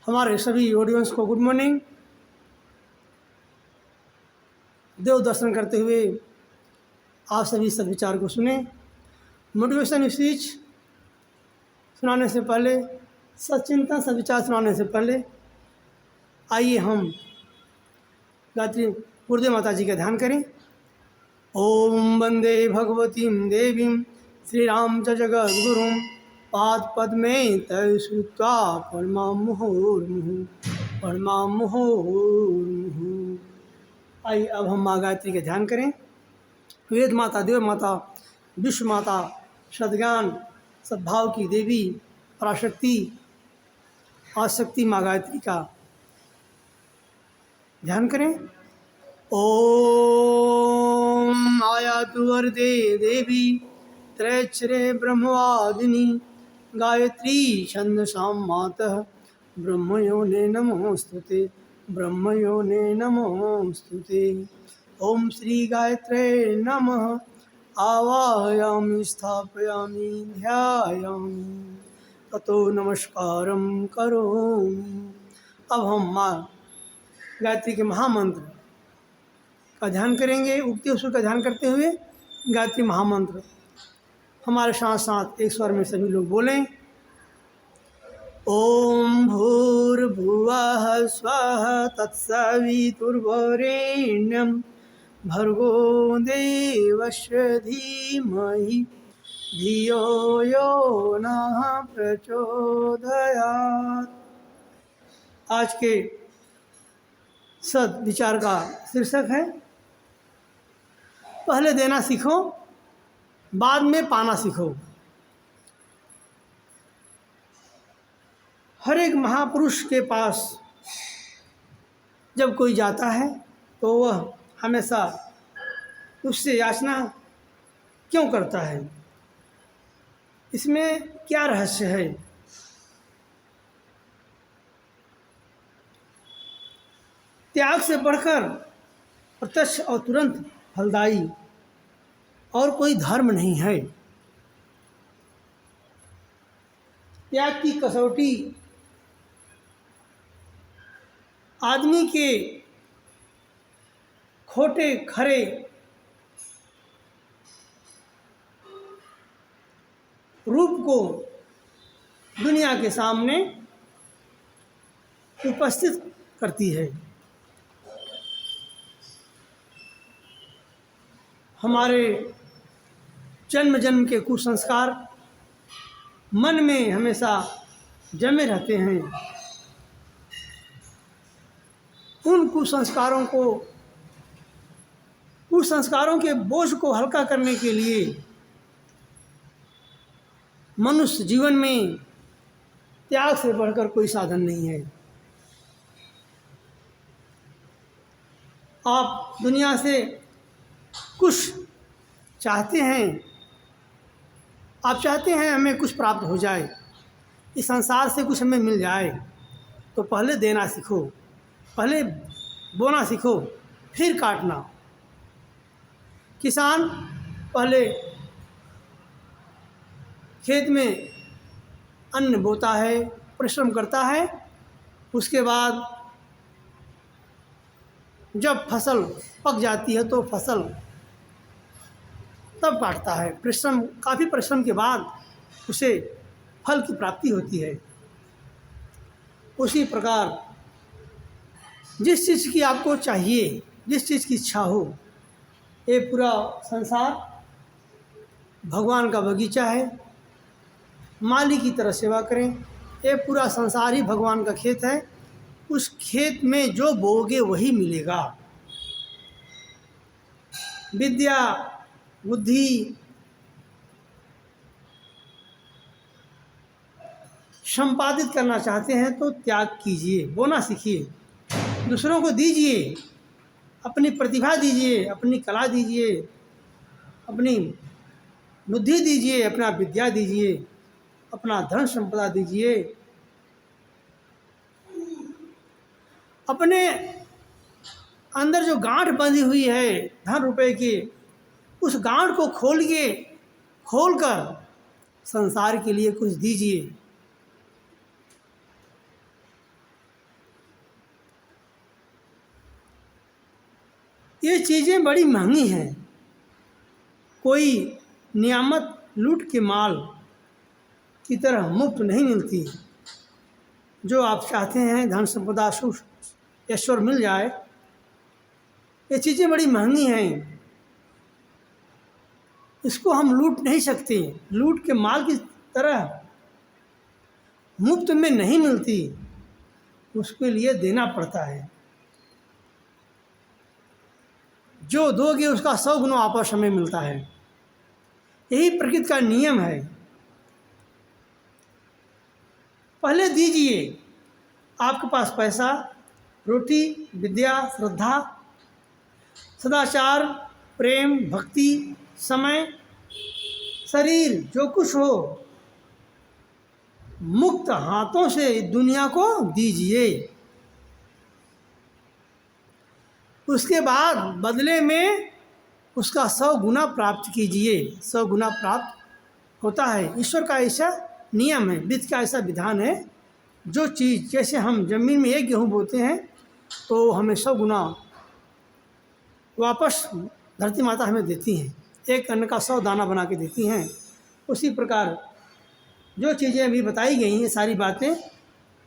हमारे सभी ऑडियंस को गुड मॉर्निंग। देव दर्शन करते हुए आप सभी सद्विचार को सुने। मोटिवेशन स्पीच सुनाने से पहले, सचिंतन सद्विचार सुनाने से पहले आइए हम गायत्री गुरुदेव माता जी का ध्यान करें। ओम वंदे भगवतीं देवीं श्रीराम च जगद्गुरुं पाद पद्मे तय श्रुत्वा प्रणमामि मुहुर्मुहुः। आइए अब हम माँ गायत्री का ध्यान करें। वेद माता, देव माता, विश्व माता, सद्ज्ञान सद्भाव की देवी पराशक्ति आशक्ति माँ गायत्री का ध्यान करें। ओम आयातु वरदे देवी त्रैक्षरे ब्रह्मवादिनी गायत्री छंदसां मातः ब्रह्मयोने नमोस्तुते ब्रह्मयोने नमोस्तुते। ओम श्री गायत्रे नमः। आवाहयामि स्थापयामि ध्यायामि ततो नमस्कारं करोमि। अब हम माँ गायत्री के महामंत्र का ध्यान करेंगे। उगते सूर्य का ध्यान करते हुए गायत्री महामंत्र हमारे साथ साथ एक स्वर में सभी लोग बोलें। ओम भूर्भुवः स्वः तत्सवितुर्वरेण्यं भर्गो देवस्य धीमहि धियो यो नः प्रचोदयात्। आज के सद्विचार का शीर्षक है पहले देना सीखो, बाद में पाना सीखो। हर एक महापुरुष के पास जब कोई जाता है तो वह हमेशा उससे याचना क्यों करता है, इसमें क्या रहस्य है। त्याग से बढ़कर प्रत्यक्ष और तुरंत फलदायी और कोई धर्म नहीं है। त्याग की कसौटी आदमी के खोटे खरे रूप को दुनिया के सामने उपस्थित करती है। हमारे जन्म जन्म के कुसंस्कार मन में हमेशा जमे रहते हैं। उन कुसंस्कारों के बोझ को हल्का करने के लिए मनुष्य जीवन में त्याग से बढ़कर कोई साधन नहीं है। आप दुनिया से कुछ चाहते हैं, आप चाहते हैं हमें कुछ प्राप्त हो जाए, इस संसार से कुछ हमें मिल जाए, तो पहले देना सीखो, पहले बोना सीखो, फिर काटना। किसान पहले खेत में अन्न बोता है, परिश्रम करता है, उसके बाद जब फसल पक जाती है तो फसल तब काटता है। काफ़ी परिश्रम के बाद उसे फल की प्राप्ति होती है। उसी प्रकार जिस चीज़ की आपको चाहिए, जिस चीज़ की इच्छा हो, ये पूरा संसार भगवान का बगीचा है, माली की तरह सेवा करें। ये पूरा संसार ही भगवान का खेत है, उस खेत में जो बोओगे वही मिलेगा। विद्या बुद्धि संपादित करना चाहते हैं तो त्याग कीजिए, बोना सीखिए, दूसरों को दीजिए, अपनी प्रतिभा दीजिए, अपनी कला दीजिए, अपनी बुद्धि दीजिए, अपना विद्या दीजिए, अपना धन संपदा दीजिए। अपने अंदर जो गांठ बंधी हुई है धन रुपए की, उस गांठ को खोलकर संसार के लिए कुछ दीजिए। ये चीज़ें बड़ी महंगी हैं, कोई नियामत लूट के माल की तरह मुफ्त नहीं मिलती। जो आप चाहते हैं धन संपदा सुख ऐश्वर्य मिल जाए, ये चीज़ें बड़ी महंगी हैं, इसको हम लूट नहीं सकते। लूट के माल की तरह मुफ्त में नहीं मिलती, उसके लिए देना पड़ता है। जो दोगे उसका 100 गुना वापस हमें मिलता है। यही प्रकृति का नियम है। पहले दीजिए, आपके पास पैसा, रोटी, विद्या, श्रद्धा, सदाचार, प्रेम, भक्ति, समय, शरीर, जो कुछ हो, मुक्त हाथों से दुनिया को दीजिए। उसके बाद बदले में उसका 100 गुना प्राप्त कीजिए। 100 गुना प्राप्त होता है। ईश्वर का ऐसा नियम है, विधि का ऐसा विधान है। जो चीज़, जैसे हम ज़मीन में 1 गेहूँ बोते हैं तो हमें 100 गुना वापस धरती माता हमें देती हैं। 1 अन्न का 100 दाना बना के देती हैं। उसी प्रकार जो चीज़ें अभी बताई गई हैं, सारी बातें,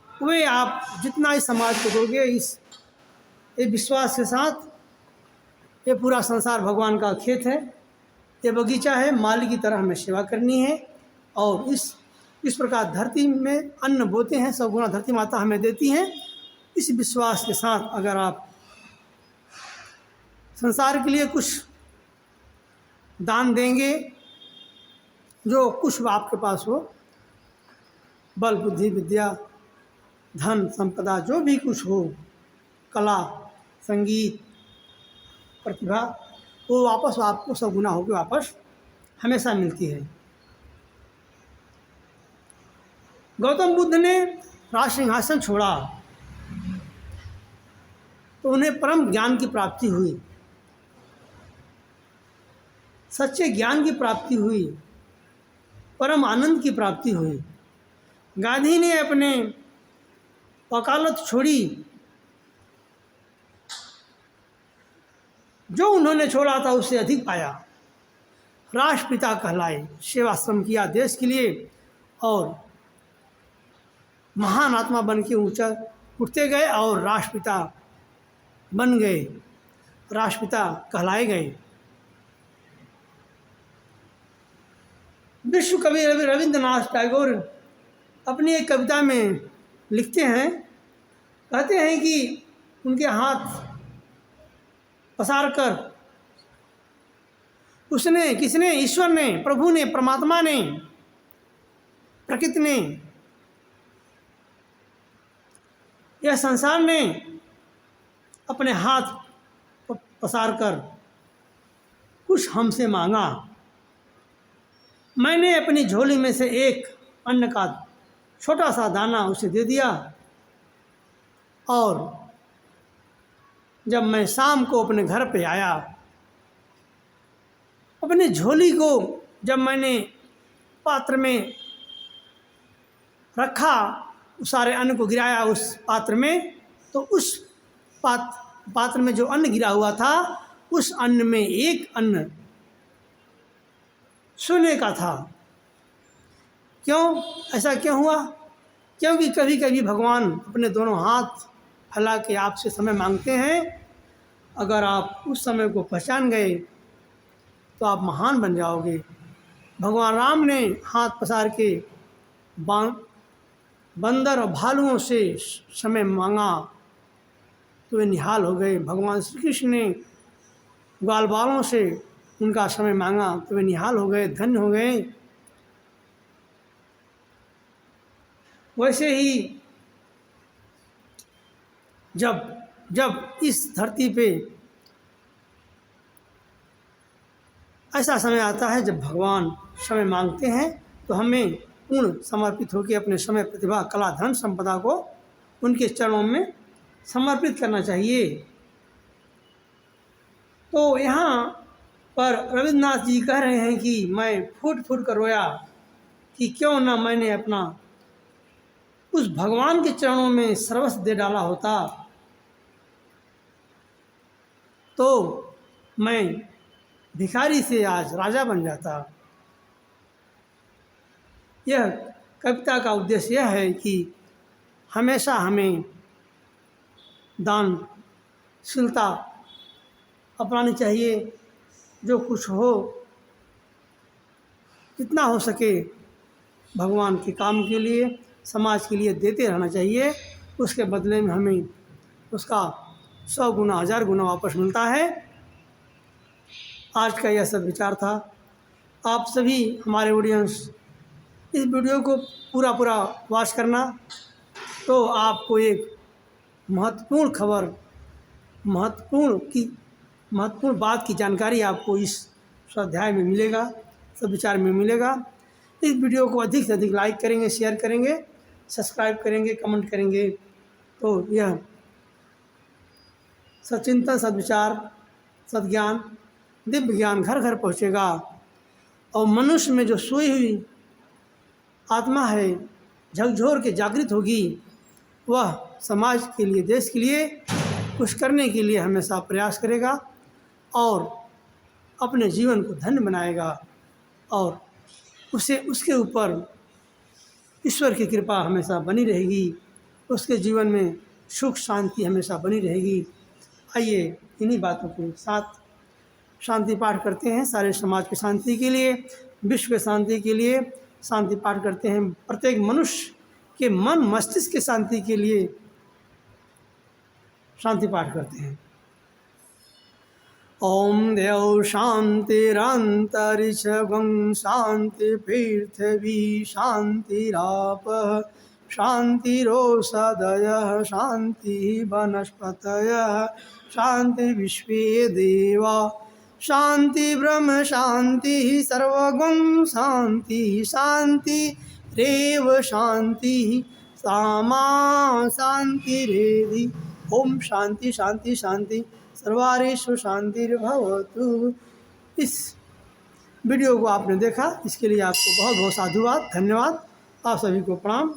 वे आप जितना इस समाज को दोगे, इस विश्वास के साथ, ये पूरा संसार भगवान का खेत है, ये बगीचा है, माली की तरह हमें सेवा करनी है। और इस प्रकार धरती में अन्न बोते हैं, 100 गुना धरती माता हमें देती हैं। इस विश्वास के साथ अगर आप संसार के लिए कुछ दान देंगे, जो कुछ आपके पास हो, बल, बुद्धि, विद्या, धन, संपदा, जो भी कुछ हो, कला, संगीत, प्रतिभा, वो वापस आपको 100 गुना होकर वापस हमेशा मिलती है। गौतम बुद्ध ने राज सिंहासन छोड़ा तो उन्हें परम ज्ञान की प्राप्ति हुई, सच्चे ज्ञान की प्राप्ति हुई, परम आनंद की प्राप्ति हुई। गांधी ने अपने वकालत छोड़ी, जो उन्होंने छोड़ा था उससे अधिक पाया। राष्ट्रपिता कहलाए, सेवा श्रम किया देश के लिए और महान आत्मा बन के ऊंचा उठते गए और राष्ट्रपिता बन गए, राष्ट्रपिता कहलाए गए। विश्व कवि रविंद्रनाथ टैगोर अपनी एक कविता में लिखते हैं, कहते हैं कि उनके हाथ पसार कर उसने, किसने, ईश्वर ने, प्रभु ने, परमात्मा ने, प्रकृति ने, यह संसार ने अपने हाथ पसार कर कुछ हमसे मांगा। मैंने अपनी झोली में से एक अन्न का छोटा सा दाना उसे दे दिया और जब मैं शाम को अपने घर पे आया, अपनी झोली को जब मैंने पात्र में रखा, उस सारे अन्न को गिराया उस पात्र में, तो उस पात्र में जो अन्न गिरा हुआ था, उस अन्न में एक अन्न सोने का था। क्यों? ऐसा क्यों हुआ? क्योंकि कभी कभी भगवान अपने दोनों हाथ फैला के आपसे समय मांगते हैं। अगर आप उस समय को पहचान गए तो आप महान बन जाओगे। भगवान राम ने हाथ पसार के बंदर और भालुओं से समय मांगा तो वे निहाल हो गए। भगवान श्री कृष्ण ने ग्वाल बालों से उनका समय मांगा तो वे निहाल हो गए, धन्य हो गए। वैसे ही जब इस धरती पे ऐसा समय आता है जब भगवान समय मांगते हैं, तो हमें पूर्ण समर्पित होकर अपने समय, प्रतिभा, कला, धन, संपदा को उनके चरणों में समर्पित करना चाहिए। तो यहाँ पर रविन्द्रनाथ जी कह रहे हैं कि मैं फूट फूट कर रोया कि क्यों ना मैंने अपना उस भगवान के चरणों में सर्वस्व दे डाला होता, तो मैं भिखारी से आज राजा बन जाता। यह कविता का उद्देश्य यह है कि हमेशा हमें दानशीलता अपनानी चाहिए। जो कुछ हो, जितना हो सके भगवान के काम के लिए, समाज के लिए देते रहना चाहिए। उसके बदले में हमें उसका 100 गुना 1000 गुना वापस मिलता है। आज का यह सब विचार था। आप सभी हमारे ऑडियंस इस वीडियो को पूरा वॉच करना, तो आपको एक महत्वपूर्ण खबर, महत्वपूर्ण बात की जानकारी आपको इस स्वाध्याय में मिलेगा, सब विचार में मिलेगा। इस वीडियो को अधिक से अधिक लाइक करेंगे, शेयर करेंगे, सब्सक्राइब करेंगे, कमेंट करेंगे, तो यह सचिंतन, सद्विचार, सद्ज्ञान, दिव्य ज्ञान घर घर पहुँचेगा। और मनुष्य में जो सोई हुई आत्मा है, झकझोर के जागृत होगी, वह समाज के लिए, देश के लिए कुछ करने के लिए हमेशा प्रयास करेगा और अपने जीवन को धन्य बनाएगा। और उसे उसके ऊपर ईश्वर की कृपा हमेशा बनी रहेगी, उसके जीवन में सुख शांति हमेशा बनी रहेगी। आइए इन्हीं बातों के साथ शांति पाठ करते हैं। सारे समाज की शांति के लिए, विश्व के शांति के लिए शांति पाठ करते हैं। प्रत्येक मनुष्य के मन मस्तिष्क के शांति के लिए शांति पाठ करते हैं। ओम देव शांतिरंतरिक्षं शांति पृथ्वी शांतिरापः शांतिरोषधयः शांति वनस्पतयः शांति विश्वे देवा शांति ब्रह्म शांति सर्वगुण शांति शांतिरेव शांति सामा शांतिरेधि। ओम शांति शांति शांति सर्वारेषु शांतिर्भवतु। इस वीडियो को आपने देखा, इसके लिए आपको बहुत बहुत साधुवाद, धन्यवाद। आप सभी को प्रणाम।